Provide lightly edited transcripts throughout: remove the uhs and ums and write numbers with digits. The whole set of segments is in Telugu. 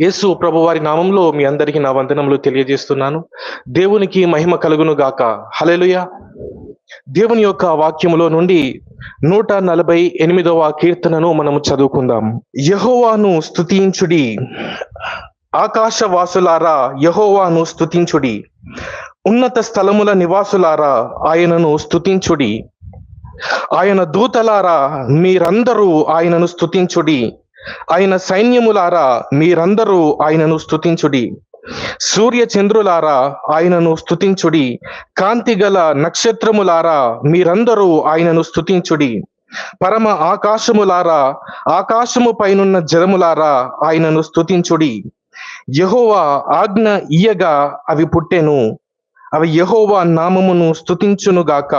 యేసు ప్రభువారి నామంలో మీ అందరికీ నా వందనములు తెలియజేస్తున్నాను. దేవునికి మహిమ కలుగును గాక. హల్లెలూయా. దేవుని యొక్క వాక్యములో నుండి 148వ కీర్తనను మనము చదువుకుందాం. యెహోవాను స్తుతించుడి, ఆకాశవాసులారా యెహోవాను స్తుతించుడి, ఉన్నత స్థలముల నివాసులారా ఆయనను స్తుతించుడి. ఆయన దూతలారా మీరందరూ ఆయనను స్తుతించుడి, ఆయన సైన్యములారా మీరందరూ ఆయనను స్తుతించుడి. సూర్య చంద్రులారా ఆయనను స్తుతించుడి, కాంతి గల నక్షత్రములారా మీరందరూ ఆయనను స్తుతించుడి. పరమ ఆకాశములారా, ఆకాశము పైనున్న జలములారా ఆయనను స్తుతించుడి. యెహోవా ఆజ్ఞ ఇయ్యగా అవి పుట్టెను, అవి యెహోవా నామమును స్తుతించునుగాక.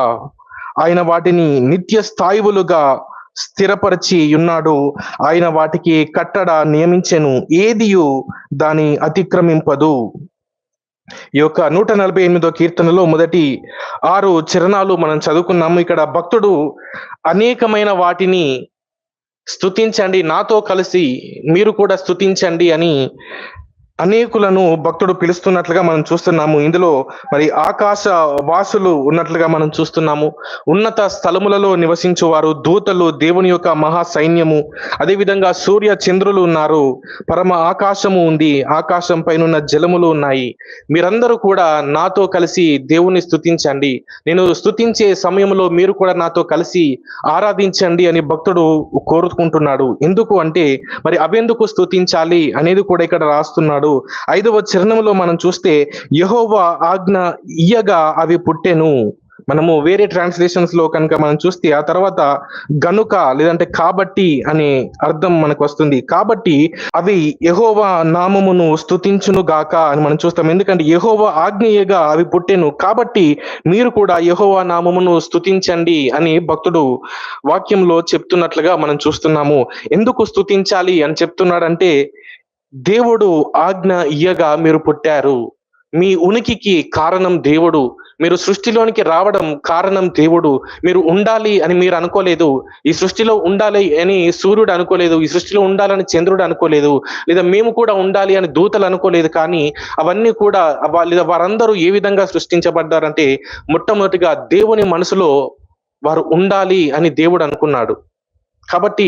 ఆయన వాటిని నిత్య స్థాయివులుగా స్థిరపరిచి ఉన్నాడు. ఆయన వాటికి కట్టడ నియమించెను, ఏదియు దాని అతిక్రమింపదు. ఈ యొక్క 148వ కీర్తనలో మొదటి 6 చరణాలు మనం చదువుకున్నాము. ఇక్కడ భక్తుడు అనేకమైన వాటిని స్తుతించండి, నాతో కలిసి మీరు కూడా స్తుతించండి అని అనేకులను భక్తుడు పిలుస్తున్నట్లుగా మనం చూస్తున్నాము. ఇందులో మరి ఆకాశ వాసులు ఉన్నట్లుగా మనం చూస్తున్నాము. ఉన్నత స్థలములలో నివసించువారు, దూతలు, దేవుని యొక్క మహా సైన్యము, అదేవిధంగా సూర్య చంద్రులు ఉన్నారు, పరమ ఆకాశము ఉంది, ఆకాశం పైనున్న జలములు ఉన్నాయి. మీరందరూ కూడా నాతో కలిసి దేవుని స్తుతించండి, నేను స్తుతించే సమయంలో మీరు కూడా నాతో కలిసి ఆరాధించండి అని భక్తుడు కోరుకుంటున్నాడు. ఎందుకు అంటే మరి అవెందుకు స్తుతించాలి అనేది కూడా ఇక్కడ రాస్తున్నాడు. 5వ చరణంలో మనం చూస్తే యెహోవా ఆజ్ఞ ఇయ్యగా అవి పుట్టెను. మనము వేరే ట్రాన్స్లేషన్స్ లో కనుక మనం చూస్తే ఆ తర్వాత గనుక లేదంటే కాబట్టి అనే అర్థం మనకు వస్తుంది. కాబట్టి అవి యెహోవా నామమును స్తుతించును గాక అని మనం చూస్తాం. ఎందుకంటే యెహోవా ఆజ్ఞయగా అవి పుట్టెను, కాబట్టి మీరు కూడా యెహోవా నామమును స్తుతించండి అని భక్తుడు వాక్యంలో చెప్తున్నట్లుగా మనం చూస్తున్నాము. ఎందుకు స్తుతించాలి అని చెప్తున్నాడంటే, దేవుడు ఆజ్ఞ ఇయ్యగా మీరు పుట్టారు. మీ ఉనికికి కారణం దేవుడు. మీరు సృష్టిలోనికి రావడం కారణం దేవుడు. మీరు ఉండాలి అని మీరు అనుకోలేదు. ఈ సృష్టిలో ఉండాలి అని సూర్యుడు అనుకోలేదు. ఈ సృష్టిలో ఉండాలని చంద్రుడు అనుకోలేదు. లేదా మేము కూడా ఉండాలి అని దూతలు అనుకోలేదు. కానీ అవన్నీ కూడా లేదా వారందరూ ఏ విధంగా సృష్టించబడ్డారంటే, మొట్టమొదటిగా దేవుని మనసులో వారు ఉండాలి అని దేవుడు అనుకున్నాడు. కాబట్టి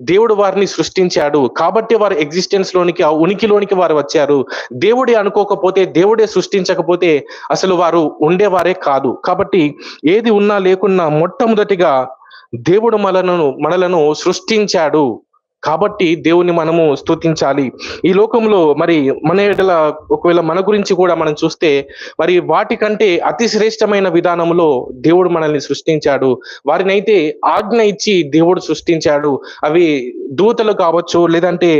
దేవుడు వారిని సృష్టించాడు. కాబట్టి వారి ఎగ్జిస్టెన్స్ లోనికి, ఆ ఉనికిలోనికి వారు వచ్చారు. దేవుడే అనుకోకపోతే, దేవుడే సృష్టించకపోతే అసలు వారు ఉండేవారే కాదు. కాబట్టి ఏది ఉన్నా లేకున్నా మొట్టమొదటిగా దేవుడు మనలను సృష్టించాడు. కాబట్టి దేవుని మనము స్తుతించాలి. ఈ లోకంలో మరి మన ఎడల ఒకవేళ మన గురించి కూడా మనం చూస్తే మరి వాటికంటే అతి శ్రేష్టమైన విధానంలో దేవుడు మనల్ని సృష్టించాడు. వారినైతే ఆజ్ఞ ఇచ్చి దేవుడు సృష్టించాడు. అవి దూతలు కావచ్చు, లేదంటే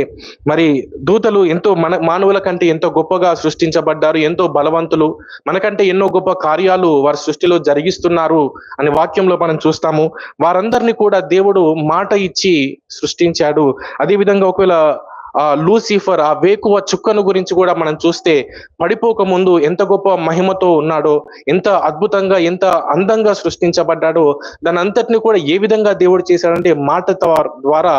మరి దూతలు ఎంతో మానవుల కంటే ఎంతో గొప్పగా సృష్టించబడ్డారు, ఎంతో బలవంతులు, మనకంటే ఎన్నో గొప్ప కార్యాలు వారి సృష్టిలో జరిగిస్తున్నారు అనే వాక్యంలో మనం చూస్తాము. వారందరినీ కూడా దేవుడు మాట ఇచ్చి సృష్టించాడు. అదేవిధంగా ఒకవేళ లూసిఫర్, ఆ వేకువ చుక్కను గురించి కూడా మనం చూస్తే పడిపోక ముందు ఎంత గొప్ప మహిమతో ఉన్నాడో, ఎంత అద్భుతంగా, ఎంత అందంగా సృష్టించబడ్డాడో, దాని అంతటిని కూడా ఏ విధంగా దేవుడు చేశాడంటే మాట ద్వారా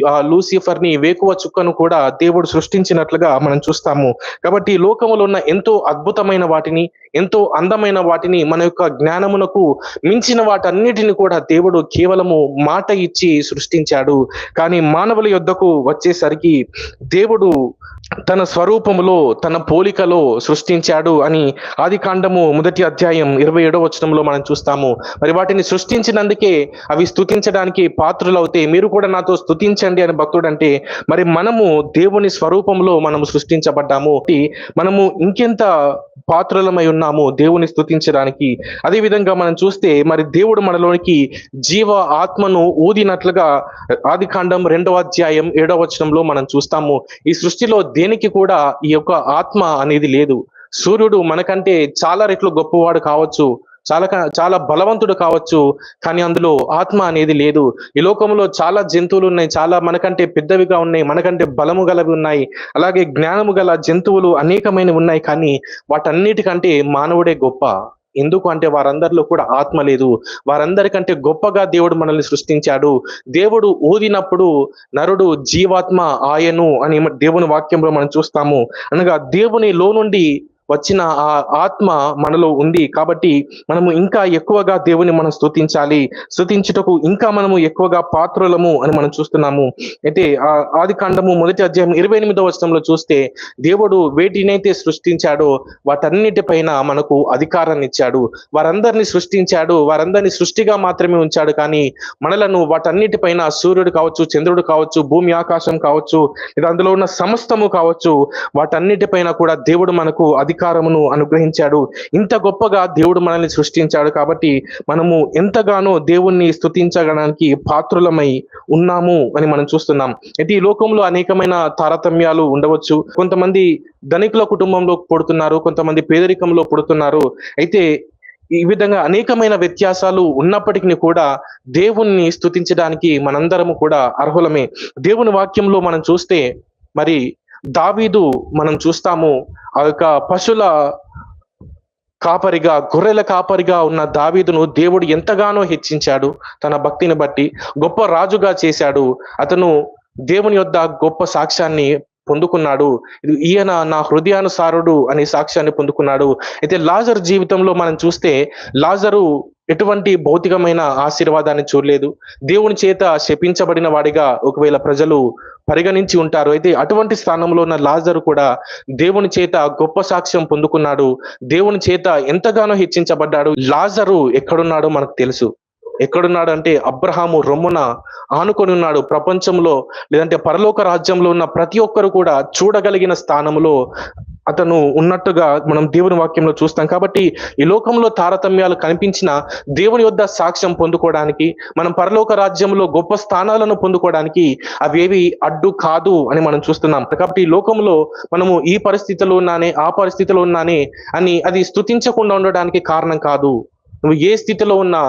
ఆ లూసిఫర్ ని, వేకువ చుక్కను కూడా దేవుడు సృష్టించినట్లుగా మనం చూస్తాము. కాబట్టి ఈ లోకములో ఉన్న ఎంతో అద్భుతమైన వాటిని, ఎంతో అందమైన వాటిని, మన యొక్క జ్ఞానమునకు మించిన వాటన్నిటిని కూడా దేవుడు కేవలము మాట ఇచ్చి సృష్టించాడు. కానీ మానవుల యొద్దకు వచ్చేసరికి దేవుడు తన స్వరూపములో, తన పోలికలో సృష్టించాడు అని ఆదికాండము 1వ అధ్యాయం 27వ వచనంలో మనం చూస్తాము. మరి వాటిని సృష్టించినందుకే అవి స్తుతించడానికి పాత్రులవుతే మీరు కూడా నాతో స్తుతించండి అని భక్తుడు అంటే, మరి మనము దేవుని స్వరూపంలో మనము సృష్టించబడ్డాము. మనము ఇంకెంత పాత్రులమై ఉన్నాము దేవుని స్తుతించడానికి. అదే విధంగా మనం చూస్తే మరి దేవుడు మనలోనికి జీవ ఆత్మను ఊదినట్లుగా ఆదికాండం 2వ అధ్యాయం 7వ వచనంలో మనం చూస్తాము. ఈ సృష్టిలో దేనికి కూడా ఈ యొక్క ఆత్మ అనేది లేదు. సూర్యుడు మనకంటే చాలా రెట్లు గొప్పవాడు కావచ్చు, చాలా బలవంతుడు కావచ్చు, కానీ అందులో ఆత్మ అనేది లేదు. ఈ లోకంలో చాలా జంతువులు ఉన్నాయి, చాలా మనకంటే పెద్దవిగా ఉన్నాయి, మనకంటే బలము గలవి ఉన్నాయి, అలాగే జ్ఞానము గల జంతువులు అనేకమైనవి ఉన్నాయి. కానీ వాటన్నిటికంటే మానవుడే గొప్ప. ఎందుకు అంటే వారందరిలో కూడా ఆత్మ లేదు. వారందరికంటే గొప్పగా దేవుడు మనల్ని సృష్టించాడు. దేవుడు ఊదినప్పుడు నరుడు జీవాత్మ ఆయను అని దేవుని వాక్యంలో మనం చూస్తాము. అనగా దేవునిలో నుండి వచ్చిన ఆ ఆత్మ మనలో ఉంది. కాబట్టి మనము ఇంకా ఎక్కువగా దేవుని మనం స్తుతించాలి. స్తుతించుటకు ఇంకా మనము ఎక్కువగా పాత్రులము అని మనం చూస్తున్నాము. అయితే ఆదికాండము 1వ అధ్యాయం 28వ వచనంలో చూస్తే దేవుడు వేటినైతే సృష్టించాడో వాటన్నిటిపైన మనకు అధికారాన్ని ఇచ్చాడు. వారందరిని సృష్టించాడు. వారందరిని సృష్టిగా మాత్రమే ఉంచాడు. కానీ మనలను వాటన్నిటిపైన సూర్యుడు కావచ్చు, చంద్రుడు కావచ్చు, భూమి ఆకాశం కావచ్చు, లేదా అందులో ఉన్న సమస్తము కావచ్చు, వాటన్నిటిపైన కూడా దేవుడు మనకు అధికారమును అనుగ్రహించాడు. ఇంత గొప్పగా దేవుడు మనల్ని సృష్టించాడు. కాబట్టి మనము ఎంతగానో దేవుణ్ణి స్తుతించడానికి పాత్రులమై ఉన్నాము అని మనం చూస్తున్నాం. అయితే ఈ లోకంలో అనేకమైన తారతమ్యాలు ఉండవచ్చు. కొంతమంది ధనికుల కుటుంబంలో పుడుతున్నారు, కొంతమంది పేదరికంలో పుడుతున్నారు. అయితే ఈ విధంగా అనేకమైన వ్యత్యాసాలు ఉన్నప్పటికీ కూడా దేవుణ్ణి స్తుతించడానికి మనందరము కూడా అర్హులమే. దేవుని వాక్యంలో మనం చూస్తే మరి దావీదు మనం చూస్తాము. ఆ యొక్క పశువుల కాపరిగా, గొర్రెల కాపరిగా ఉన్న దావీదును దేవుడు ఎంతగానో హెచ్చించాడు. తన భక్తిని బట్టి గొప్ప రాజుగా చేశాడు. అతను దేవుని యొద్ద గొప్ప సాక్ష్యాన్ని పొందుకున్నాడు. ఈయన నా హృదయానుసారుడు అనే సాక్ష్యాన్ని పొందుకున్నాడు. అయితే లాజరు జీవితంలో మనం చూస్తే లాజరు ఎటువంటి భౌతికమైన ఆశీర్వాదాన్ని చూడలేదు. దేవుని చేత శపించబడిన వాడిగా ఒకవేళ ప్రజలు పరిగణించి ఉంటారు. అయితే అటువంటి స్థానంలో ఉన్న లాజరు కూడా దేవుని చేత గొప్ప సాక్ష్యం పొందుకున్నాడు. దేవుని చేత ఎంతగానో హెచ్చించబడ్డాడు. లాజరు ఎక్కడున్నాడో మనకు తెలుసు. ఎక్కడున్నాడు అంటే అబ్రహాము రొమ్మున ఆనుకొని ఉన్నాడు. ప్రపంచంలో లేదంటే పరలోక రాజ్యంలో ఉన్న ప్రతి ఒక్కరు కూడా చూడగలిగిన స్థానంలో అతను ఉన్నట్టుగా మనం దేవుని వాక్యంలో చూస్తాం. కాబట్టి ఈ లోకంలో తారతమ్యాలు కనిపించిన దేవుని యొద్ద సాక్ష్యం పొందుకోవడానికి, మనం పరలోక రాజ్యంలో గొప్ప స్థానాలను పొందుకోవడానికి అవేవి అడ్డు కాదు అని మనం చూస్తున్నాం. కాబట్టి ఈ లోకంలో మనము ఈ పరిస్థితిలో ఉన్నానే, ఆ పరిస్థితిలో ఉన్నానే అని అది స్తుతించకుండా ఉండడానికి కారణం కాదు. నువ్వు ఏ స్థితిలో ఉన్నా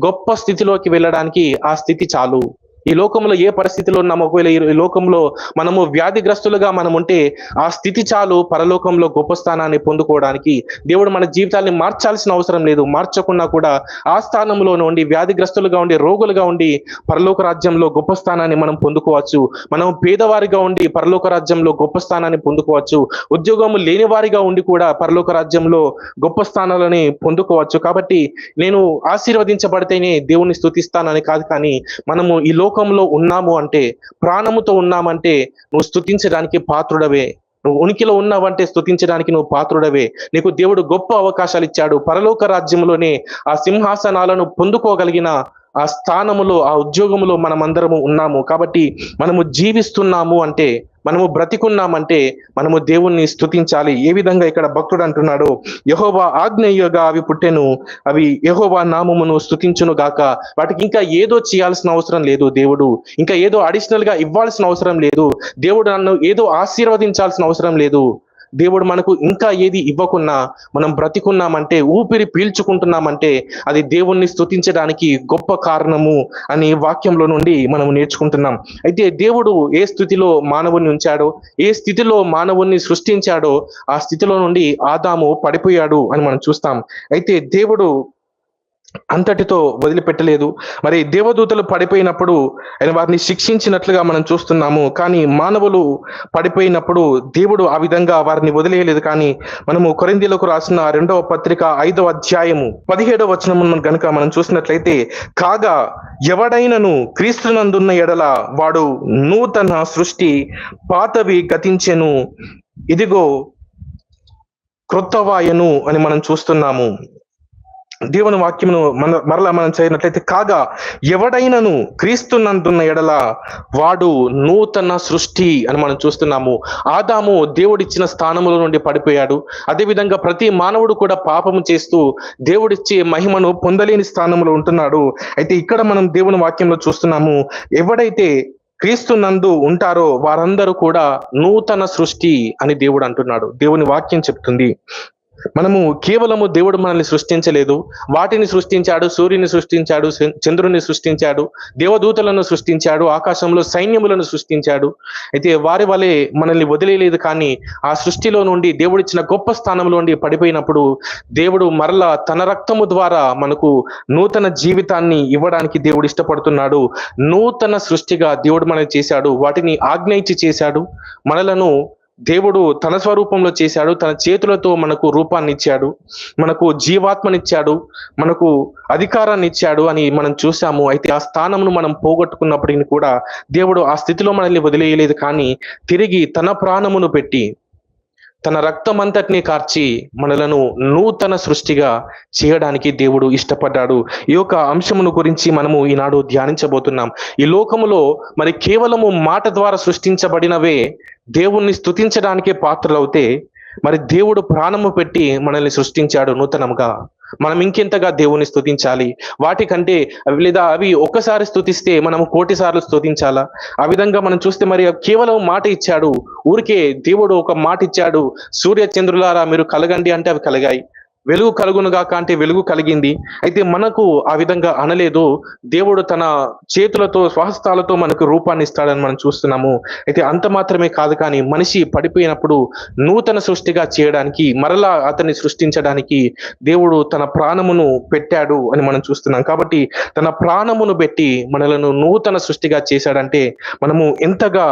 గొప్ప స్థితిలోకి వెళ్ళడానికి ఆ స్థితి చాలు. ఈ లోకంలో ఏ పరిస్థితిలో ఉన్నామో, ఒకవేళ ఈ లోకంలో మనము వ్యాధిగ్రస్తులుగా మనం ఉంటే ఆ స్థితి చాలు పరలోకంలో గొప్ప స్థానాన్ని పొందుకోవడానికి. దేవుడు మన జీవితాన్ని మార్చాల్సిన అవసరం లేదు. మార్చకుండా కూడా ఆ స్థానంలో ఉండి వ్యాధిగ్రస్తులుగా ఉండి, రోగులుగా ఉండి పరలోక రాజ్యంలో గొప్ప స్థానాన్ని మనం పొందుకోవచ్చు. మనం పేదవారిగా ఉండి పరలోక రాజ్యంలో గొప్ప స్థానాన్ని పొందుకోవచ్చు. ఉద్యోగం లేని వారిగా ఉండి కూడా పరలోక రాజ్యంలో గొప్ప స్థానాలని పొందుకోవచ్చు. కాబట్టి నేను ఆశీర్వదించబడితేనే దేవుణ్ణి స్తుతిస్తానని కాదు, కానీ మనము ఈ లోకంలో ఉన్నాము అంటే, ప్రాణముతో ఉన్నామంటే నువ్వు స్తుతించడానికి పాత్రుడవే. నువ్వు ఉనికిలో ఉన్నావంటే స్తుతించడానికి నువ్వు పాత్రుడవే. నీకు దేవుడు గొప్ప అవకాశాలు ఇచ్చాడు. పరలోక రాజ్యంలోనే ఆ సింహాసనాలను పొందుకోగలిగిన ఆ స్థానములో, ఆ ఉద్యోగములో మనమందరము ఉన్నాము. కాబట్టి మనము జీవిస్తున్నాము అంటే, మనము బ్రతికున్నామంటే మనము దేవుణ్ణి స్తుతించాలి. ఏ విధంగా ఇక్కడ భక్తుడు అంటున్నాడు, యెహోవా ఆజ్ఞయగా అవి పుట్టెను, అవి యెహోవా నామమును స్తుతించును గాక. వాటికి ఇంకా ఏదో చేయాల్సిన అవసరం లేదు. దేవుడు ఇంకా ఏదో అడిషనల్ గా ఇవ్వాల్సిన అవసరం లేదు. దేవుడు నన్ను ఏదో ఆశీర్వదించాల్సిన అవసరం లేదు. దేవుడు మనకు ఇంకా ఏది ఇవ్వకున్నా మనం బ్రతికున్నామంటే, ఊపిరి పీల్చుకుంటున్నామంటే అది దేవుణ్ణి స్తుతించడానికి గొప్ప కారణము అని వాక్యంలో నుండి మనం నేర్చుకుంటున్నాం. అయితే దేవుడు ఏ స్థితిలో మానవుని ఉంచాడో, ఏ స్థితిలో మానవుణ్ణి సృష్టించాడో ఆ స్థితిలో నుండి ఆదాము పడిపోయాడు అని మనం చూస్తాం. అయితే దేవుడు అంతటితో వదిలిపెట్టలేదు. మరి దేవదూతలు పడిపోయినప్పుడు ఆయన వారిని శిక్షించినట్లుగా మనం చూస్తున్నాము. కానీ మానవులు పడిపోయినప్పుడు దేవుడు ఆ విధంగా వారిని వదిలేయలేదు. కానీ మనము కొరింథీయులకు రాసిన 2వ పత్రిక 5వ అధ్యాయము 17వ వచనం గనుక మనం చూసినట్లయితే, కాగా ఎవడైనను క్రీస్తునందున్న ఎడల వాడు నూతన సృష్టి, పాతవి గతించెను, ఇదిగో క్రొత్తవాయను అని మనం చూస్తున్నాము. దేవుని వాక్యమును మరలా మనం చదివినట్లయితే, కాగా ఎవడైనను క్రీస్తునందున్న ఎడల వాడు నూతన సృష్టి అని మనం చూస్తున్నాము. ఆదాము దేవుడిచ్చిన స్థానముల నుండి పడిపోయాడు. అదేవిధంగా ప్రతి మానవుడు కూడా పాపము చేస్తూ దేవుడిచ్చే మహిమను పొందలేని స్థానంలో ఉంటున్నాడు. అయితే ఇక్కడ మనం దేవుని వాక్యంలో చూస్తున్నాము, ఎవడైతే క్రీస్తు నందు ఉంటారో వారందరూ కూడా నూతన సృష్టి అని దేవుడు అంటున్నాడు. దేవుని వాక్యం చెప్తుంది. మనము కేవలము దేవుడు మనల్ని సృష్టించలేదు, వాటిని సృష్టించాడు, సూర్యుని సృష్టించాడు, చంద్రుని సృష్టించాడు, దేవదూతలను సృష్టించాడు, ఆకాశంలో సైన్యములను సృష్టించాడు. అయితే వారి వలె మనల్ని వదిలేయలేదు. కానీ ఆ సృష్టిలో నుండి దేవుడిచ్చిన గొప్ప స్థానంలో నుండి పడిపోయినప్పుడు దేవుడు మరలా తన రక్తము ద్వారా మనకు నూతన జీవితాన్ని ఇవ్వడానికి దేవుడు ఇష్టపడుతున్నాడు. నూతన సృష్టిగా దేవుడు మనల్ని చేశాడు, వాటిని ఆజ్ఞ ఇచ్చి చేశాడు. మనలను దేవుడు తన స్వరూపంలో చేశాడు, తన చేతులతో మనకు రూపాన్ని ఇచ్చాడు, మనకు జీవాత్మనిచ్చాడు, మనకు అధికారాన్ని ఇచ్చాడు అని మనం చూసాము. అయితే ఆ స్థానంను మనం పోగొట్టుకున్నప్పటికీ కూడా దేవుడు ఆ స్థితిలో మనల్ని వదిలేయలేదు. కానీ తిరిగి తన ప్రాణమును పెట్టి తన రక్తమంతటిని కార్చి మనలను నూతన సృష్టిగా చేయడానికి దేవుడు ఇష్టపడ్డాడు. ఈ యొక్క అంశమును గురించి మనము ఈనాడు ధ్యానించబోతున్నాం. ఈ లోకములో మరి కేవలము మాట ద్వారా సృష్టించబడినవే దేవుణ్ణి స్తుతించడానికే పాత్రలవుతే, మరి దేవుడు ప్రాణము పెట్టి మనల్ని సృష్టించాడు నూతనముగా. మనం ఇంకెంతగా దేవుని స్తుతించాలి? వాటికంటే లేదా అవి ఒక్కసారి స్తుతిస్తే మనము 1,000,000 సార్లు స్తుతించాలా? ఆ విధంగా మనం చూస్తే మరి కేవలం మాట ఇచ్చాడు. ఊరికే దేవుడు ఒక మాట ఇచ్చాడు, సూర్య చంద్రులారా మీరు కలగండి అంటే అవి కలిగాయి, వెలుగు కలుగునుగాక అంటే వెలుగు కలిగింది. అయితే మనకు ఆ విధంగా అనలేదు. దేవుడు తన చేతులతో స్వహస్తాలతో మనకు రూపాన్ని ఇస్తాడని మనం చూస్తున్నాము. అయితే అంత మాత్రమే కాదు, కానీ మనిషి పడిపోయినప్పుడు నూతన సృష్టిగా చేయడానికి, మరలా అతన్ని సృష్టించడానికి దేవుడు తన ప్రాణమును పెట్టాడు అని మనం చూస్తున్నాం. కాబట్టి తన ప్రాణమును పెట్టి మనలను నూతన సృష్టిగా చేశాడంటే మనము ఎంతగా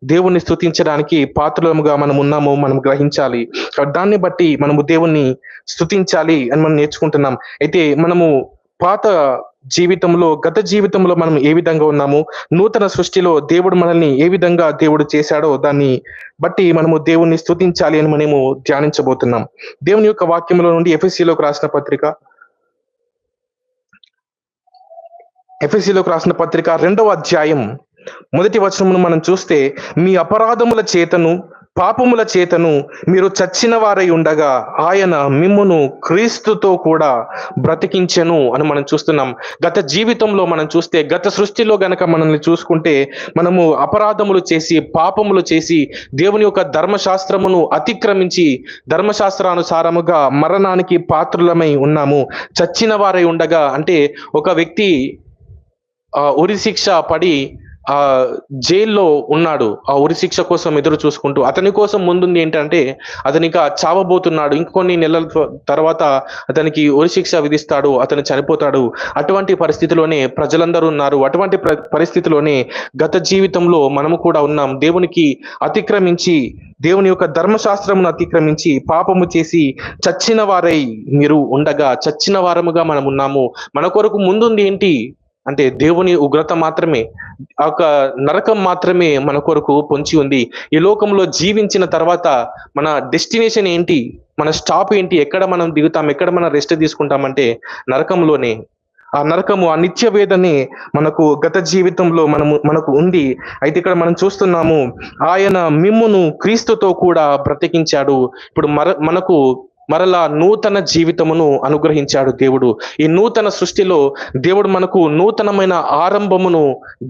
దేవుణ్ణి స్తుతించడానికి పాత్రలుగా మనం ఉన్నామో మనం గ్రహించాలి. దాన్ని బట్టి మనము దేవుణ్ణి స్తుతించాలి అని మనం నేర్చుకుంటున్నాం. అయితే మనము పాత జీవితంలో, గత జీవితంలో మనం ఏ విధంగా ఉన్నాము, నూతన సృష్టిలో దేవుడు మనల్ని ఏ విధంగా దేవుడు చేశాడో దాన్ని బట్టి మనము దేవుణ్ణి స్తుతించాలి అని మనము ధ్యానించబోతున్నాం. దేవుని యొక్క వాక్యంలో నుండి ఎఫెసీలోకి రాసిన పత్రిక 2వ అధ్యాయం 1వ వచనమును మనం చూస్తే, మీ అపరాధముల చేతను పాపముల చేతను మీరు చచ్చిన వారై ఉండగా ఆయన మిమ్మును క్రీస్తుతో కూడా బ్రతికించెను అని మనం చూస్తున్నాం. గత జీవితంలో మనం చూస్తే, గత సృష్టిలో గనక మనల్ని చూసుకుంటే, మనము అపరాధములు చేసి, పాపములు చేసి, దేవుని యొక్క ధర్మశాస్త్రమును అతిక్రమించి, ధర్మశాస్త్రానుసారముగా మరణానికి పాత్రులమై ఉన్నాము. చచ్చిన వారై ఉండగా అంటే ఒక వ్యక్తి ఉరి శిక్ష పడి జైల్లో ఉన్నాడు. ఆ ఉరి శిక్ష కోసం ఎదురు చూసుకుంటూ, అతని కోసం ముందుంది ఏంటంటే అతనిక చావబోతున్నాడు. ఇంకొన్ని నెలల తర్వాత అతనికి ఉరి శిక్ష విధిస్తాడు, అతను చనిపోతాడు. అటువంటి పరిస్థితిలోనే ప్రజలందరూ ఉన్నారు. అటువంటి పరిస్థితిలోనే గత జీవితంలో మనము కూడా ఉన్నాం. దేవునికి అతిక్రమించి, దేవుని యొక్క ధర్మశాస్త్రమును అతిక్రమించి పాపము చేసి చచ్చిన వారై మీరు ఉండగా, చచ్చిన వారముగా మనం ఉన్నాము. మన కొరకు ముందుంది ఏంటి అంటే దేవుని ఉగ్రత మాత్రమే, ఒక నరకం మాత్రమే మన కొరకు పొంచి ఉంది. ఈ లోకంలో జీవించిన తర్వాత మన డెస్టినేషన్ ఏంటి, మన స్టాప్ ఏంటి, ఎక్కడ మనం దిగుతాం, ఎక్కడ మనం రెస్ట్ తీసుకుంటామంటే నరకంలోనే. ఆ నరకము, ఆ నిత్య వేదనే మనకు గత జీవితంలో మనకు ఉంది. అయితే ఇక్కడ మనం చూస్తున్నాము, ఆయన మిమ్మును క్రీస్తుతో కూడా బ్రతికించాడు. ఇప్పుడు మనకు మరలా నూతన జీవితమును అనుగ్రహించాడు దేవుడు. ఈ నూతన సృష్టిలో దేవుడు మనకు నూతనమైన ఆరంభమును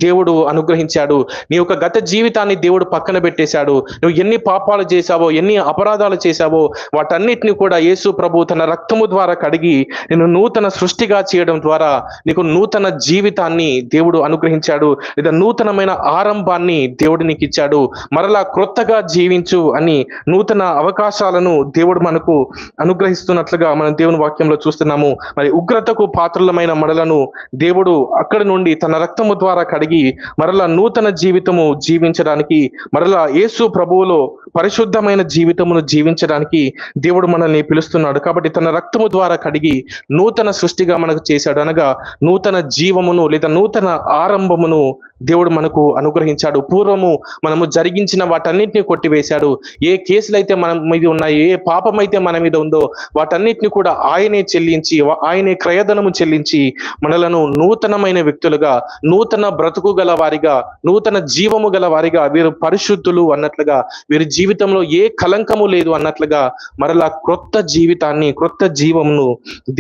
దేవుడు అనుగ్రహించాడు. నీ యొక్క గత జీవితాన్ని దేవుడు పక్కన పెట్టేశాడు. నువ్వు ఎన్ని పాపాలు చేశావో, ఎన్ని అపరాధాలు చేశావో వాటన్నిటిని కూడా యేసు ప్రభు తన రక్తము ద్వారా కడిగి నేను నూతన సృష్టిగా చేయడం ద్వారా నీకు నూతన జీవితాన్ని దేవుడు అనుగ్రహించాడు, లేదా నూతనమైన ఆరంభాన్ని దేవుడు నీకు ఇచ్చాడు. మరలా క్రొత్తగా జీవించు అని నూతన అవకాశాలను దేవుడు మనకు అనుగ్రహిస్తున్నట్లుగా మనం దేవుని వాక్యంలో చూస్తున్నాము. మరి ఉగ్రతకు పాత్రలమైన మనలను దేవుడు అక్కడి నుండి తన రక్తము ద్వారా కడిగి మరలా నూతన జీవితము జీవించడానికి, మరలా యేసు ప్రభువులో పరిశుద్ధమైన జీవితమును జీవించడానికి దేవుడు మనల్ని పిలుస్తున్నాడు. కాబట్టి తన రక్తము ద్వారా కడిగి నూతన సృష్టిగా మనకు చేశాడు. అనగా నూతన జీవమును లేదా నూతన ఆరంభమును దేవుడు మనకు అనుగ్రహించాడు. పూర్వము మనము జరిగించిన వాటన్నిటిని కొట్టివేశాడు. ఏ కేసులైతే మన మీద ఉన్నాయి, ఏ పాపం అయితే మన మీద ఉందో వాటన్నిటిని కూడా ఆయనే చెల్లించి, ఆయనే క్రయధనము చెల్లించి మనలను నూతనమైన వ్యక్తులుగా, నూతన బ్రతుకు గల వారిగా, నూతన జీవము గల వారిగా, వీరు పరిశుద్ధులు అన్నట్లుగా, వీరి జీవితంలో ఏ కలంకము లేదు అన్నట్లుగా మరలా క్రొత్త జీవితాన్ని, క్రొత్త జీవమును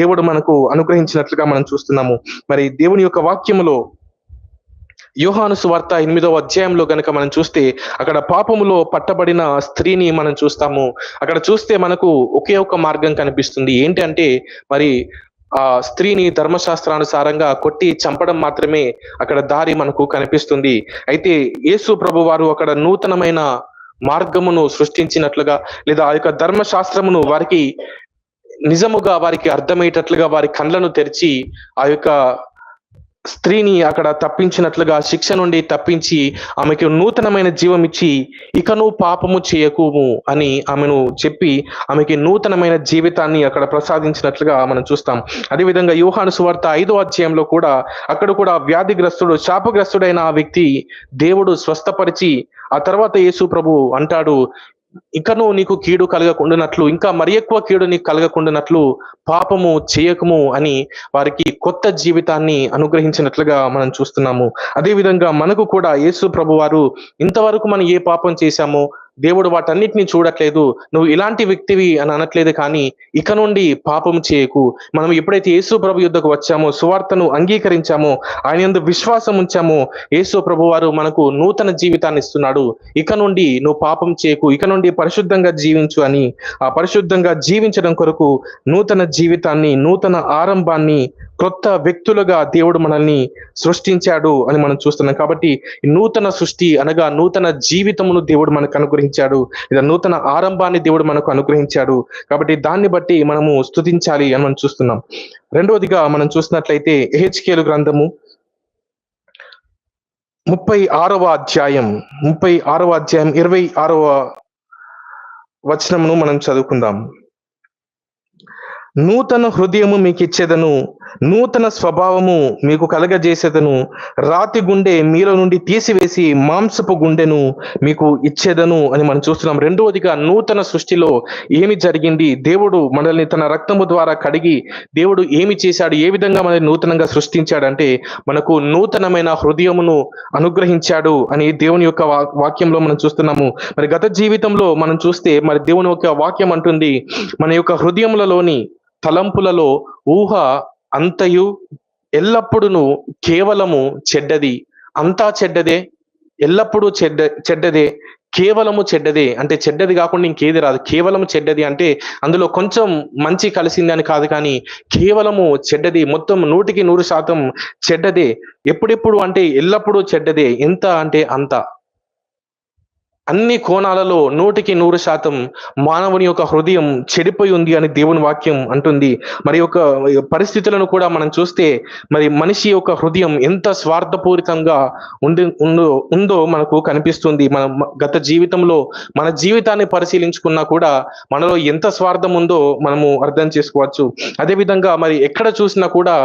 దేవుడు మనకు అనుగ్రహించినట్లుగా మనం చూస్తున్నాము. మరి దేవుని యొక్క వాక్యములో యోహాను సువార్త 8వ అధ్యాయంలో గనుక మనం చూస్తే అక్కడ పాపములో పట్టబడిన స్త్రీని మనం చూస్తాము. అక్కడ చూస్తే మనకు ఒకే ఒక మార్గం కనిపిస్తుంది. ఏంటంటే మరి ఆ స్త్రీని ధర్మశాస్త్రానుసారంగా కొట్టి చంపడం మాత్రమే అక్కడ దారి మనకు కనిపిస్తుంది. అయితే యేసు ప్రభువారు అక్కడ నూతనమైన మార్గమును సృష్టించినట్లుగా, లేదా ఆ యొక్క ధర్మశాస్త్రమును వారికి నిజముగా వారికి అర్థమయ్యేటట్లుగా వారి కండ్లను తెరిచి ఆ యొక్క స్త్రీని అక్కడ తప్పించినట్లుగా, శిక్ష నుండి తప్పించి ఆమెకు నూతనమైన జీవం ఇచ్చి ఇక నువ్వు పాపము చేయకుము అని ఆమెను చెప్పి ఆమెకి నూతనమైన జీవితాన్ని అక్కడ ప్రసాదించినట్లుగా మనం చూస్తాం. అదేవిధంగా యోహాను సువార్త 5వ అధ్యాయంలో కూడా అక్కడ కూడా వ్యాధిగ్రస్తుడు, శాపగ్రస్తుడైన ఆ వ్యక్తి దేవుడు స్వస్థపరిచి ఆ తర్వాత యేసు ప్రభు అంటాడు, ఇకను నీకు కీడు కలగకుండానట్లు, ఇంకా మరి ఎక్కువ కీడు నీకు కలగకుండానట్లు పాపము చేయకము అని వారికి కొత్త జీవితాన్ని అనుగ్రహించినట్లుగా మనం చూస్తున్నాము. అదే విధంగా మనకు కూడా యేసు ప్రభు వారు ఇంతవరకు మనం ఏ పాపం చేశామో దేవుడు వాటన్నిటిని చూడట్లేదు, నువ్వు ఇలాంటి వ్యక్తివి అని అనట్లేదు, కానీ ఇక నుండి పాపం చేయకు. మనం ఎప్పుడైతే యేసు ప్రభు యుద్ధకు వచ్చామో, సువార్తను అంగీకరించామో, ఆయన యందు విశ్వాసం ఉంచామో, యేసు ప్రభు వారు మనకు నూతన జీవితాన్ని ఇస్తున్నాడు. ఇక నుండి నువ్వు పాపం చేయకు, ఇక నుండి పరిశుద్ధంగా జీవించు అని, ఆ పరిశుద్ధంగా జీవించడం కొరకు నూతన జీవితాన్ని, నూతన ఆరంభాన్ని, కొత్త వ్యక్తులుగా దేవుడు మనల్ని సృష్టించాడు అని మనం చూస్తున్నాం. కాబట్టి ఈ నూతన సృష్టి అనగా నూతన జీవితమును దేవుడు మనకు అనుగ్రహించాడు, లేదా నూతన ఆరంభాన్ని దేవుడు మనకు అనుగ్రహించాడు. కాబట్టి దాన్ని బట్టి మనము స్తుతించాలి అని మనం చూస్తున్నాం. రెండవదిగా మనం చూసినట్లయితే యెహెజ్కేలు గ్రంథము 36వ అధ్యాయం 26వ వచనమును మనం చదువుకుందాం. నూతన హృదయము మీకు ఇచ్చేదను, నూతన స్వభావము మీకు కలగజేసేదను, రాతి గుండె మీలో నుండి తీసివేసి మాంసపు గుండెను మీకు ఇచ్చేదను అని మనం చూస్తున్నాం. రెండవదిగా నూతన సృష్టిలో ఏమి జరిగింది, దేవుడు మనల్ని తన రక్తము ద్వారా కడిగి దేవుడు ఏమి చేశాడు, ఏ విధంగా మనల్ని నూతనంగా సృష్టించాడంటే మనకు నూతనమైన హృదయమును అనుగ్రహించాడు అని దేవుని యొక్క వాక్యంలో మనం చూస్తున్నాము. మరి గత జీవితంలో మనం చూస్తే మరి దేవుని యొక్క వాక్యం అంటుంది, మన యొక్క హృదయములలోని తలంపులలో ఊహ అంతయు ఎల్లప్పుడూ కేవలము చెడ్డది, అంతా చెడ్డదే, ఎల్లప్పుడూ చెడ్డదే, కేవలము చెడ్డదే. అంటే చెడ్డది కాకుండా ఇంకేది రాదు, కేవలము చెడ్డది అంటే అందులో కొంచెం మంచి కలిసింది అని కాదు, కానీ కేవలము చెడ్డది, మొత్తం 100% చెడ్డదే. ఎప్పుడెప్పుడు అంటే ఎల్లప్పుడూ చెడ్డదే. ఎంత అంటే అంత, అన్ని కోణాలలో 100% మానవుని యొక్క హృదయం చెడిపోయి ఉంది అని దేవుని వాక్యం అంటుంది. మరి యొక్క పరిస్థితులను కూడా మనం చూస్తే మరి మనిషి యొక్క హృదయం ఎంత స్వార్థపూరితంగా ఉందో మనకు కనిపిస్తుంది. మన గత జీవితంలో మన జీవితాన్ని పరిశీలించుకున్నా కూడా మనలో ఎంత స్వార్థం ఉందో మనము అర్థం చేసుకోవచ్చు. అదేవిధంగా మరి ఎక్కడ చూసినా కూడా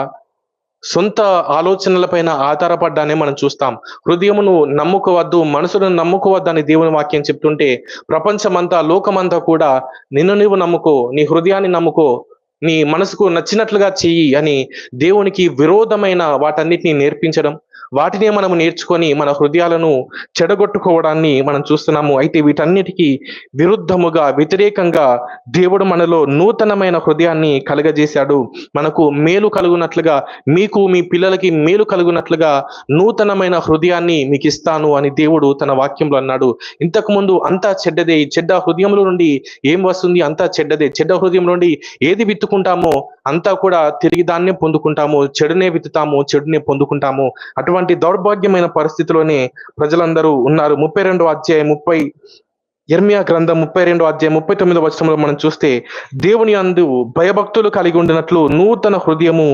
సొంత ఆలోచనలపైన ఆధారపడ్డానే మనం చూస్తాం. హృదయమును నమ్ముకోవద్దు, మనసును నమ్ముకోవద్దు అని దేవుని వాక్యం చెప్తుంటే, ప్రపంచమంతా, లోకమంతా కూడా నిన్ను నీవు నమ్ముకో, నీ హృదయాన్ని నమ్ముకో, నీ మనసుకు నచ్చినట్లుగా చెయ్యి అని దేవునికి విరోధమైన వాటన్నిటిని నేర్పించడం, వాటినే మనం నేర్చుకొని మన హృదయాలను చెడగొట్టుకోవడాన్ని మనం చూస్తున్నాము. అయితే వీటన్నిటికీ విరుద్ధముగా, వ్యతిరేకంగా దేవుడు మనలో నూతనమైన హృదయాన్ని కలుగజేశాడు. మనకు మేలు కలుగునట్లుగా, మీకు మీ పిల్లలకి మేలు కలుగునట్లుగా నూతనమైన హృదయాన్ని మీకు ఇస్తాను అని దేవుడు తన వాక్యంలో అన్నాడు. ఇంతకు ముందు అంతా చెడ్డదే, చెడ్డ హృదయంలో నుండి ఏం వస్తుంది, అంతా చెడ్డదే. చెడ్డ హృదయం నుండి ఏది విత్తుకుంటామో అంతా కూడా తిరిగి దాన్నే పొందుకుంటాము, చెడునే విత్తుతాము, చెడునే పొందుకుంటాము. అటువంటి దౌర్భాగ్యమైన పరిస్థితిలోనే ప్రజలందరూ ఉన్నారు. 32వ గ్రంథం 32వ అధ్యాయం 39వ వచనంలో మనం చూస్తే, దేవుని అందు భయభక్తులు కలిగి ఉండినట్లు నూతన హృదయము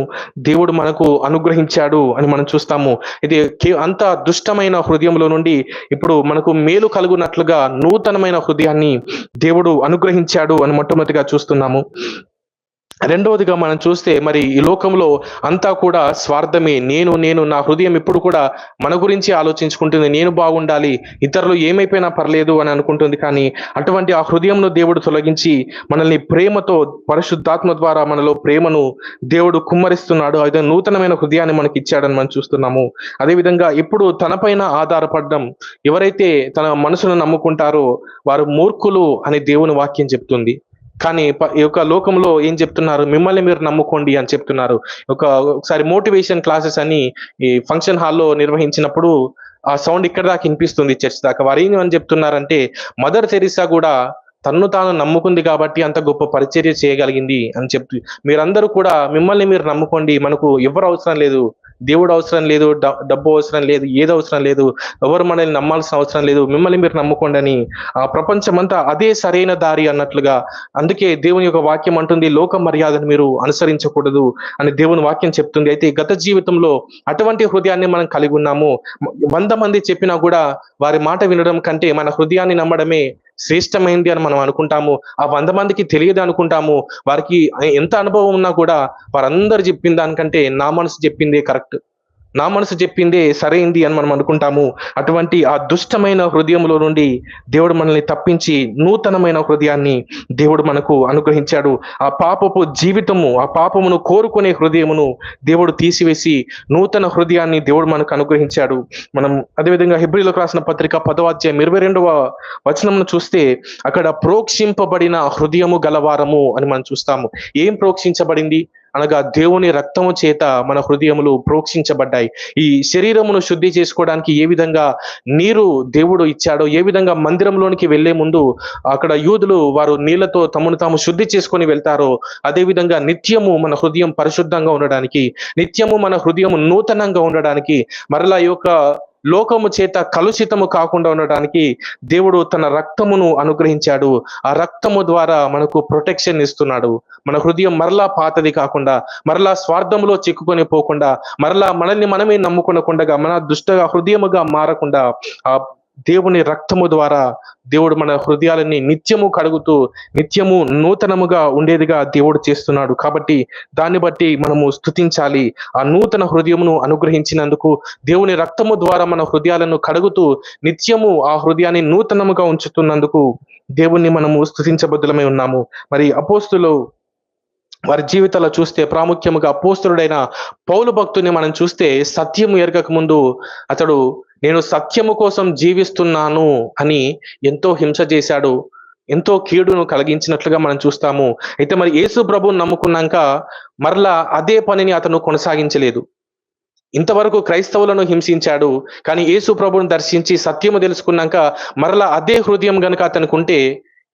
దేవుడు మనకు అనుగ్రహించాడు అని మనం చూస్తాము. ఇది అంత దుష్టమైన హృదయంలో నుండి ఇప్పుడు మనకు మేలు కలుగునట్లుగా నూతనమైన హృదయాన్ని దేవుడు అనుగ్రహించాడు అని మొట్టమొదటిగా చూస్తున్నాము. రెండవదిగా మనం చూస్తే మరి ఈ లోకంలో అంతా కూడా స్వార్థమే. నేను నా హృదయం ఎప్పుడు కూడా మన గురించి ఆలోచించుకుంటుంది, నేను బాగుండాలి, ఇతరులు ఏమైపోయినా పర్లేదు అని అనుకుంటుంది. కానీ అటువంటి ఆ హృదయంను దేవుడు తొలగించి మనల్ని ప్రేమతో, పరిశుద్ధాత్మ ద్వారా మనలో ప్రేమను దేవుడు కుమ్మరిస్తున్నాడు. అదే నూతనమైన హృదయాన్ని మనకి ఇచ్చాడని మనం చూస్తున్నాము. అదేవిధంగా ఇప్పుడు తనపైన ఆధారపడడం, ఎవరైతే తన మనసును నమ్ముకుంటారో వారు మూర్ఖులు అని దేవుని వాక్యం చెప్తుంది. కానీ ఈ యొక్క లోకంలో ఏం చెప్తున్నారు? మిమ్మల్ని మీరు నమ్ముకోండి అని చెప్తున్నారు. ఒకసారి మోటివేషన్ క్లాసెస్ అని ఈ ఫంక్షన్ హాల్‌లో నిర్వహించినప్పుడు ఆ సౌండ్ ఇక్కడి దాకా ఇనిపిస్తుంది చర్చ్ దాకా. వారేమని చెప్తున్నారంటే, మదర్ తెరిసా గూడా తన్ను తాను నమ్ముకుంది కాబట్టి అంత గొప్ప పరిచర్య చేయగలిగింది అని చెప్తూ, మీరందరూ కూడా మిమ్మల్ని మీరు నమ్ముకోండి. మనకు ఎవ్వరు అవసరం లేదు. దేవుడు అవసరం లేదు. డబ్బు అవసరం లేదు. ఏది అవసరం లేదు. ఎవరు మనల్ని నమ్మాల్సిన అవసరం లేదు. మిమ్మల్ని మీరు నమ్ముకోండని ప్రపంచమంతా అదే సరైన దారి అన్నట్లుగా. అందుకే దేవుని యొక్క వాక్యం అంటుంది, లోక మర్యాదను మీరు అనుసరించకూడదు అని దేవుని వాక్యం చెప్తుంది. అయితే గత జీవితంలో అటువంటి హృదయాన్ని మనం కలిగి ఉన్నాము. 100 మంది చెప్పినా కూడా వారి మాట వినడం కంటే మన హృదయాన్ని నమ్మడమే శ్రేష్టమైంది అని మనం అనుకుంటాము. ఆ 100 మందికి తెలియదు అనుకుంటాము. వారికి ఎంత అనుభవం ఉన్నా కూడా వారందరూ చెప్పిన దానికంటే నా మనసు చెప్పిందే కరెక్ట్. నా మనసు చెప్పిందే సరైంది అని మనం అనుకుంటాము. అటువంటి ఆ దుష్టమైన హృదయంలో నుండి దేవుడు మనల్ని తప్పించి నూతనమైన హృదయాన్ని దేవుడు మనకు అనుగ్రహించాడు. ఆ పాపపు జీవితము, ఆ పాపమును కోరుకునే హృదయమును దేవుడు తీసివేసి నూతన హృదయాన్ని దేవుడు మనకు అనుగ్రహించాడు. మనం అదేవిధంగా హెబ్రీయులకు రాసిన పత్రిక 10వ అధ్యాయం 22వ వచనమును చూస్తే అక్కడ ప్రోక్షింపబడిన హృదయము గలవారము అని మనం చూస్తాము. ఏం ప్రోక్షించబడింది అనగా దేవుని రక్తము చేత మన హృదయములు ప్రోక్షించబడ్డాయి. ఈ శరీరమును శుద్ధి చేసుకోవడానికి ఏ విధంగా నీరు దేవుడు ఇచ్చాడో, ఏ విధంగా మందిరంలోనికి వెళ్లే ముందు అక్కడ యూదులు వారు నీళ్లతో తమను తాము శుద్ధి చేసుకొని వెళ్తారో, అదే విధంగా నిత్యము మన హృదయం పరిశుద్ధంగా ఉండడానికి, నిత్యము మన హృదయం నూతనంగా ఉండడానికి, మరలా ఈ యొక్క లోకము చేత కలుషితము కాకుండా ఉండడానికి దేవుడు తన రక్తమును అనుగ్రహించాడు. ఆ రక్తము ద్వారా మనకు ప్రొటెక్షన్ ఇస్తున్నాడు. మన హృదయం మరలా పాతది కాకుండా, మరలా స్వార్థములో చిక్కుకొని పోకుండా, మరలా మనల్ని మనమే నమ్ముకొనకుండగా, మన దుష్ట హృదయముగా మారకుండా ఆ దేవుని రక్తము ద్వారా దేవుడు మన హృదయాలని నిత్యము కడుగుతూ నిత్యము నూతనముగా ఉండేదిగా దేవుడు చేస్తున్నాడు. కాబట్టి దాన్ని బట్టి మనము స్తుతించాలి. ఆ నూతన హృదయమును అనుగ్రహించినందుకు, దేవుని రక్తము ద్వారా మన హృదయాలను కడుగుతూ నిత్యము ఆ హృదయాన్ని నూతనముగా ఉంచుతున్నందుకు దేవుణ్ణి మనము స్తుతించబద్దులమై ఉన్నాము. మరి అపోస్తులు వారి జీవితాల్లో చూస్తే ప్రాముఖ్యముగా అపోస్తలుడైన పౌలు భక్తుని మనం చూస్తే, సత్యము ఎరగక ముందు అతడు నేను సత్యము కోసం జీవిస్తున్నాను అని ఎంతో హింస చేశాడు. ఎంతో కీడును కలిగించినట్లుగా మనం చూస్తాము. అయితే మరి యేసు ప్రభువుని నమ్ముకున్నాక మరలా అదే పనిని అతను కొనసాగించలేదు. ఇంతవరకు క్రైస్తవులను హింసించాడు. కానీ యేసు ప్రభువుని దర్శించి సత్యము తెలుసుకున్నాక మరలా అదే హృదయం గనుక అతనికి ఉంటే,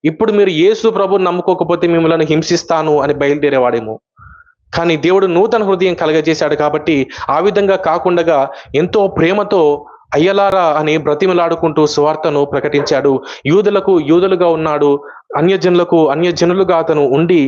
ఇప్పుడు మీరు యేసు ప్రభువుని నమ్ముకోకపోతే మిమ్మల్ని హింసిస్తాను అని బయలుదేరేవాడేమో. కానీ దేవుడు నూతన హృదయం కలగజేశాడు కాబట్టి ఆ విధంగా కాకుండా ఎంతో ప్రేమతో అయ్యలారా అని బ్రతిమలాడుకుంటూ సువార్తను ప్రకటించాడు. యూదులకు యూదులుగా ఉన్నాడు, అన్యజనులకు అన్యజనులుగా అతను ఉండి,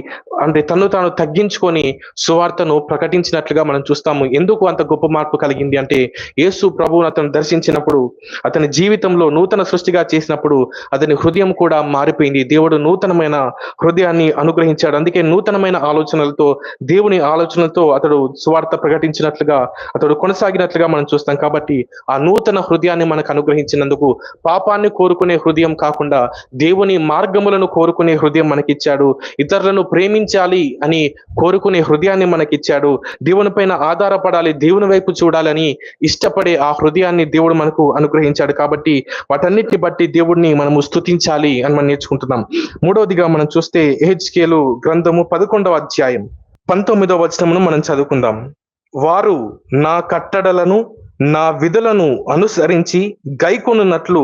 అంటే తను తాను తగ్గించుకొని సువార్తను ప్రకటించినట్లుగా మనం చూస్తాము. ఎందుకు అంత గొప్ప మార్పు కలిగింది అంటే, యేసు ప్రభువును అతను దర్శించినప్పుడు, అతని జీవితంలో నూతన సృష్టిగా చేసినప్పుడు అతని హృదయం కూడా మారిపోయింది. దేవుడు నూతనమైన హృదయాన్ని అనుగ్రహించాడు. అందుకే నూతనమైన ఆలోచనలతో, దేవుని ఆలోచనలతో అతడు సువార్త ప్రకటించినట్లుగా, అతడు కొనసాగినట్లుగా మనం చూస్తాం. కాబట్టి ఆ నూతన హృదయాన్ని మనకు అనుగ్రహించినందుకు, పాపాన్ని కోరుకునే హృదయం కాకుండా దేవుని మార్గములను కోరుకునే హృదయం మనకిచ్చాడు. ఇతరులను ప్రేమించాలి అని కోరుకునే హృదయాన్ని మనకిచ్చాడు. దేవుని పైన ఆధారపడాలి, దేవుని వైపు చూడాలని ఇష్టపడే ఆ హృదయాన్ని దేవుడు మనకు అనుగ్రహించాడు. కాబట్టి వాటన్నిటిని బట్టి దేవుడిని మనము స్తుతించాలి అని మనం నేర్చుకుంటున్నాం. మూడవదిగా మనం చూస్తే యెహెజ్కేలు గ్రంథము 11వ అధ్యాయం 19వ వచనమును మనం చదువుకుందాం. వారు నా కట్టడలను నా విధులను అనుసరించి గైకొనున్నట్లు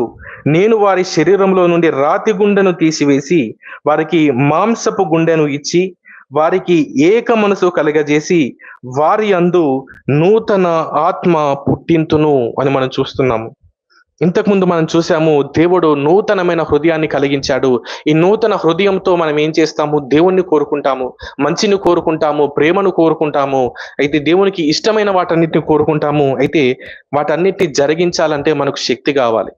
నేను వారి శరీరంలో నుండి రాతి గుండెను తీసివేసి వారికి మాంసపు గుండెను ఇచ్చి వారికి ఏక మనసు కలగజేసి వారి యందు నూతన ఆత్మ పుట్టింతును అని మనం చూస్తున్నాము. ఇంతకుముందు మనం చూసాము, దేవుడు నూతనమైన హృదయాన్ని కలిగించాడు. ఈ నూతన హృదయంతో మనం ఏం చేస్తాము? దేవుణ్ణి కోరుకుంటాము, మంచిని కోరుకుంటాము, ప్రేమను కోరుకుంటాము. అయితే దేవునికి ఇష్టమైన వాటన్నిటిని కోరుకుంటాము. అయితే వాటన్నిటిని జరిగించాలంటే మనకు శక్తి కావాలి.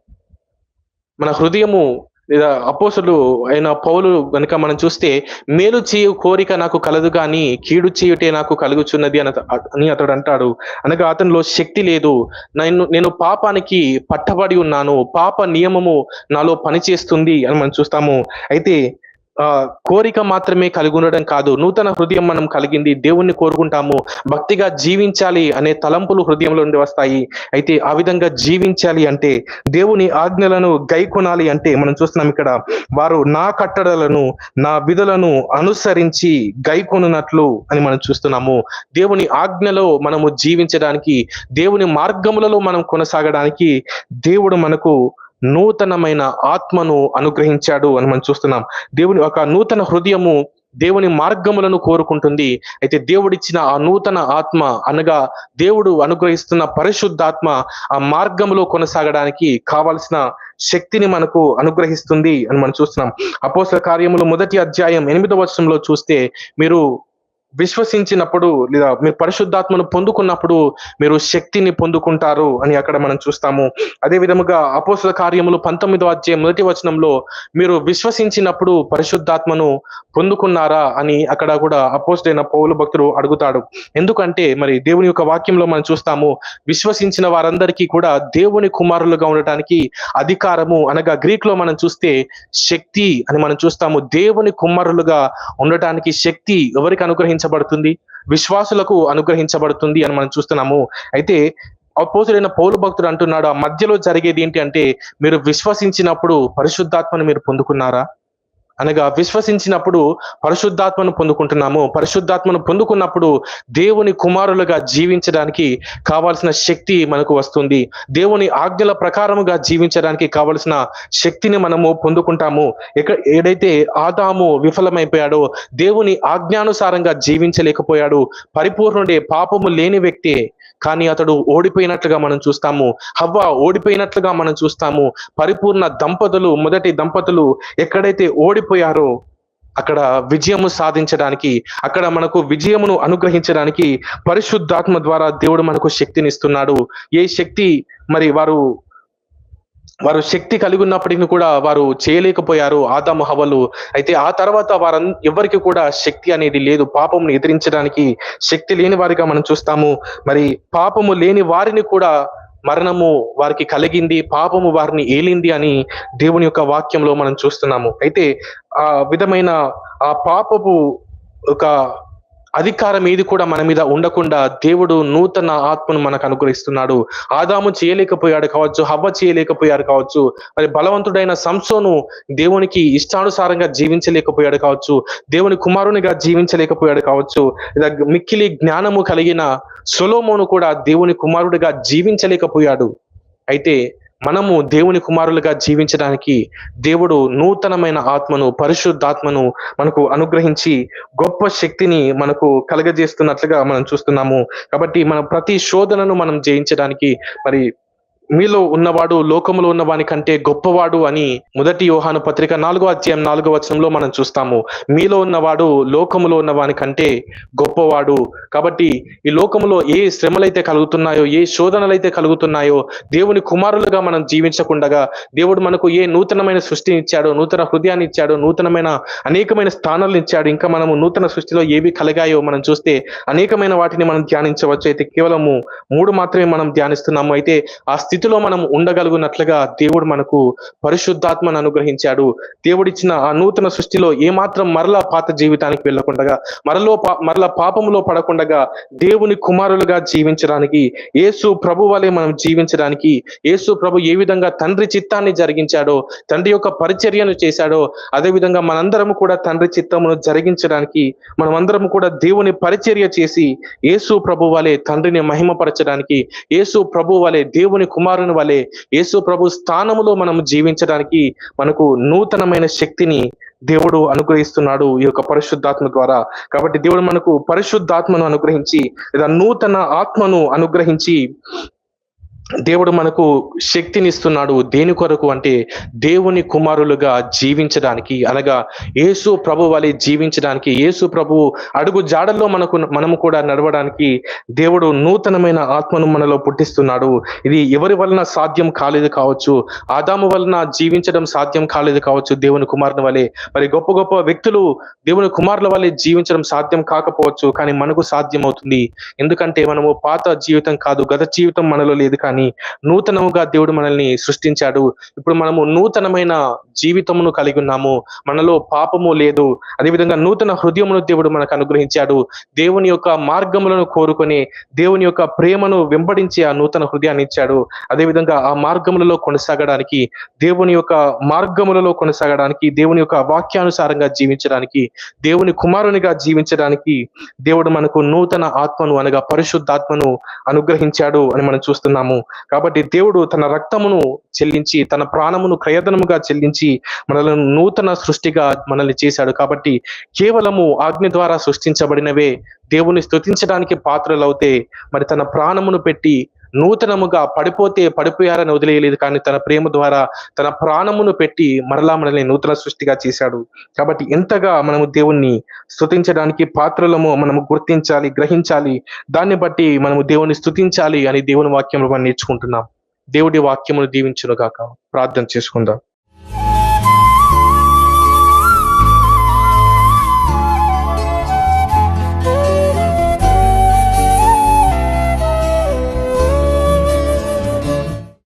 మన హృదయము లేదా అపోస్తలుడు అయిన పౌలు గనుక మనం చూస్తే, మేలు చేయు కోరిక నాకు కలదు కానీ కీడు చేయుటే నాకు కలుగుచున్నది అని అతడు అంటాడు. అనగా అతనిలో శక్తి లేదు. నేను పాపానికి పట్టబడి ఉన్నాను, పాప నియమము నాలో పనిచేస్తుంది అని మనం చూస్తాము. అయితే కోరిక మాత్రమే కలిగి ఉండడం కాదు, నూతన హృదయం మనం కలిగింది, దేవుణ్ణి కోరుకుంటాము, భక్తిగా జీవించాలి అనే తలంపులు హృదయంలో నుండి వస్తాయి. అయితే ఆ విధంగా జీవించాలి అంటే, దేవుని ఆజ్ఞలను గైకొనాలి అంటే మనం చూస్తున్నాం ఇక్కడ, వారు నా కట్టడలను నా విధులను అనుసరించి గైకొనున్నట్లు అని మనం చూస్తున్నాము. దేవుని ఆజ్ఞలో మనము జీవించడానికి, దేవుని మార్గములలో మనం కొనసాగడానికి దేవుడు మనకు నూతనమైన ఆత్మను అనుగ్రహించాడు అని మనం చూస్తున్నాం. దేవుని ఒక నూతన హృదయము దేవుని మార్గములను కోరుకుంటుంది. అయితే దేవుడిచ్చిన ఆ నూతన ఆత్మ అనగా దేవుడు అనుగ్రహిస్తున్న పరిశుద్ధాత్మ ఆ మార్గములో కొనసాగడానికి కావలసిన శక్తిని మనకు అనుగ్రహిస్తుంది అని మనం చూస్తున్నాం. అపోస్తల కార్యములు 1వ అధ్యాయం 8వ వచనంలో చూస్తే, మీరు విశ్వసించినప్పుడు లేదా మీరు పరిశుద్ధాత్మను పొందుకున్నప్పుడు మీరు శక్తిని పొందుకుంటారు అని అక్కడ మనం చూస్తాము. అదే విధముగా అపోస్తల కార్యములు 19వ అధ్యాయం 1వ వచనంలో, మీరు విశ్వసించినప్పుడు పరిశుద్ధాత్మను పొందుకున్నారా అని అక్కడ కూడా అపోస్తలుడైన పౌలు భక్తుడు అడుగుతాడు. ఎందుకంటే మరి దేవుని యొక్క వాక్యంలో మనం చూస్తాము, విశ్వసించిన వారందరికీ కూడా దేవుని కుమారులుగా ఉండటానికి అధికారము అనగా గ్రీక్ లో మనం చూస్తే శక్తి అని మనం చూస్తాము. దేవుని కుమారులుగా ఉండటానికి శక్తి ఎవరికి అనుగ్రహించబడుతుంది? విశ్వాసులకు అనుగ్రహించబడుతుంది అని మనం చూస్తున్నాము. అయితే అపోస్తలుడైన పౌలు భక్తుడు అంటున్నాడు, ఆ మధ్యలో జరిగేది ఏంటి అంటే, మీరు విశ్వసించినప్పుడు పరిశుద్ధాత్మను మీరు పొందుకున్నారా? అనగా విశ్వసించినప్పుడు పరిశుద్ధాత్మను పొందుకుంటున్నాము. పరిశుద్ధాత్మను పొందుకున్నప్పుడు దేవుని కుమారులుగా జీవించడానికి కావాల్సిన శక్తి మనకు వస్తుంది. దేవుని ఆజ్ఞల ప్రకారముగా జీవించడానికి కావలసిన శక్తిని మనము పొందుకుంటాము. ఏదైతే ఆదాము విఫలమైపోయాడో, దేవుని ఆజ్ఞానుసారంగా జీవించలేకపోయాడు, పరిపూర్ణుడే, పాపము లేని వ్యక్తి, కానీ అతడు ఓడిపోయినట్లుగా మనం చూస్తాము. హవ్వ ఓడిపోయినట్లుగా మనం చూస్తాము. పరిపూర్ణ దంపతులు, మొదటి దంపతులు ఎక్కడైతే ఓడిపోయారో అక్కడ విజయము సాధించడానికి, అక్కడ మనకు విజయమును అనుగ్రహించడానికి పరిశుద్ధాత్మ ద్వారా దేవుడు మనకు శక్తినిస్తున్నాడు. ఏ శక్తి మరి వారు శక్తి కలిగి ఉన్నప్పటికీ కూడా వారు చేయలేకపోయారు, ఆదాము హవ్వలు. అయితే ఆ తర్వాత ఎవరికి కూడా శక్తి అనేది లేదు, పాపమును ఎదిరించడానికి శక్తి లేని వారిగా మనం చూస్తాము. మరి పాపము లేని వారిని కూడా మరణము వారికి కలిగింది, పాపము వారిని ఏలింది అని దేవుని యొక్క వాక్యంలో మనం చూస్తున్నాము. అయితే ఆ విధమైన ఆ పాపపు ఒక అధికారం ఏది కూడా మన మీద ఉండకుండా దేవుడు నూతన ఆత్మను మనకు అనుగ్రహిస్తున్నాడు. ఆదాము చేయలేకపోయాడు కావచ్చు, హవ్వ చేయలేకపోయారు కావచ్చు, మరి బలవంతుడైన సంసోను దేవునికి ఇష్టానుసారంగా జీవించలేకపోయాడు కావచ్చు, దేవుని కుమారునిగా జీవించలేకపోయాడు కావచ్చు, మిక్కిలి జ్ఞానము కలిగిన సొలొమోను కూడా దేవుని కుమారుడిగా జీవించలేకపోయాడు. అయితే మనము దేవుని కుమారులుగా జీవించడానికి దేవుడు నూతనమైన ఆత్మను, పరిశుద్ధాత్మను మనకు అనుగ్రహించి గొప్ప శక్తిని మనకు కలగజేస్తున్నట్లుగా మనం చూస్తున్నాము. కాబట్టి మన ప్రతి శోధనను మనం జయించడానికి, మరి మీలో ఉన్నవాడు లోకములో ఉన్న వాని కంటే గొప్పవాడు అని 1 యోహాను పత్రిక 4వ అధ్యాయం 4వ వచనంలో మనం చూస్తాము. మీలో ఉన్నవాడు లోకములో ఉన్న వాని కంటే గొప్పవాడు. కాబట్టి ఈ లోకములో ఏ శ్రమలైతే కలుగుతున్నాయో, ఏ శోధనలైతే కలుగుతున్నాయో, దేవుని కుమారులుగా మనం జీవించకుండగా దేవుడు మనకు ఏ నూతనమైన సృష్టిని ఇచ్చాడో, నూతన హృదయాన్ని ఇచ్చాడో, నూతనమైన అనేకమైన స్థానాలను ఇచ్చాడు. ఇంకా మనము నూతన సృష్టిలో ఏవి కలిగాయో మనం చూస్తే అనేకమైన వాటిని మనం ధ్యానించవచ్చు. అయితే కేవలము 3 మాత్రమే మనం ధ్యానిస్తున్నాము. అయితే ఆ స్థితిలో మనం ఉండగలుగునట్లుగా దేవుడు మనకు పరిశుద్ధాత్మను అనుగ్రహించాడు. దేవుడిచ్చిన ఆ నూతన సృష్టిలో ఏమాత్రం మరలా పాత జీవితానికి వెళ్ళకుండగా, మరలా పాపములో పడకుండగా దేవుని కుమారులుగా జీవించడానికి, యేసు ప్రభు వలె మనం జీవించడానికి, యేసు ప్రభు ఏ విధంగా తండ్రి చిత్తాన్ని జరిగించాడో, తండ్రి యొక్క పరిచర్యను చేశాడో, అదే విధంగా మనందరము కూడా తండ్రి చిత్తమును జరిగించడానికి, మనమందరము కూడా దేవుని పరిచర్య చేసి యేసు ప్రభు వలె తండ్రిని మహిమపరచడానికి, యేసు ప్రభు వలె దేవుని కుమారుని వలె యేసు ప్రభు స్థానములో మనం జీవించడానికి మనకు నూతనమైన శక్తిని దేవుడు అనుగ్రహిస్తున్నాడు ఈ యొక్క పరిశుద్ధాత్మ ద్వారా. కాబట్టి దేవుడు మనకు పరిశుద్ధాత్మను అనుగ్రహించి లేదా నూతన ఆత్మను అనుగ్రహించి దేవుడు మనకు శక్తినిస్తున్నాడు. దేని కొరకు అంటే దేవుని కుమారులుగా జీవించడానికి, అనగా యేసు ప్రభు వలె జీవించడానికి, యేసు ప్రభు అడుగు జాడల్లో మనము కూడా నడవడానికి దేవుడు నూతనమైన ఆత్మను మనలో పుట్టిస్తున్నాడు. ఇది ఎవరి వలన సాధ్యం కాలేదు కావచ్చు, ఆదాము వలన జీవించడం సాధ్యం కాలేదు కావచ్చు దేవుని కుమారుని వలె, మరి గొప్ప గొప్ప వ్యక్తులు దేవుని కుమారుల వలె జీవించడం సాధ్యం కాకపోవచ్చు, కానీ మనకు సాధ్యం అవుతుంది. ఎందుకంటే మనము పాత జీవితం కాదు, గత జీవితం మనలో లేదు, కానీ కానీ నూతనముగా దేవుడు మనల్ని సృష్టించాడు. ఇప్పుడు మనము నూతనమైన జీవితమును కలిగి ఉన్నాము. మనలో పాపము లేదు. అదేవిధంగా నూతన హృదయమును దేవుడు మనకు అనుగ్రహించాడు. దేవుని యొక్క మార్గములను కోరుకొని దేవుని యొక్క ప్రేమను వెంబడించి ఆ నూతన హృదయాన్ని ఇచ్చాడు. అదేవిధంగా ఆ మార్గములలో కొనసాగడానికి, దేవుని యొక్క మార్గములలో కొనసాగడానికి, దేవుని యొక్క వాక్యానుసారంగా జీవించడానికి, దేవుని కుమారునిగా జీవించడానికి దేవుడు మనకు నూతన ఆత్మను అనగా పరిశుద్ధాత్మను అనుగ్రహించాడు అని మనం చూస్తున్నాము. కాబట్టి దేవుడు తన రక్తమును చెల్లించి, తన ప్రాణమును క్రయధనముగా చెల్లించి మనల్ని నూతన సృష్టిగా మనల్ని చేశాడు. కాబట్టి కేవలము ఆజ్ఞ ద్వారా సృష్టించబడినవే దేవుని స్తుతించడానికి పాత్రలవుతే, మరి తన ప్రాణమును పెట్టి నూతనముగా పడిపోయారని వదిలేయలేదు, కానీ తన ప్రేమ ద్వారా తన ప్రాణమును పెట్టి మరలా మనల్ని నూతన సృష్టిగా చేశాడు. కాబట్టి ఎంతగా మనము దేవుణ్ణి స్తుతించడానికి పాత్రలము మనము గుర్తించాలి, గ్రహించాలి. దాన్ని బట్టి మనము దేవుని స్తుతించాలి అని దేవుని వాక్యంలో మనం నేర్చుకుంటున్నాం. దేవుడి వాక్యమును దీవించును గాక. ప్రార్థన చేసుకుందాం.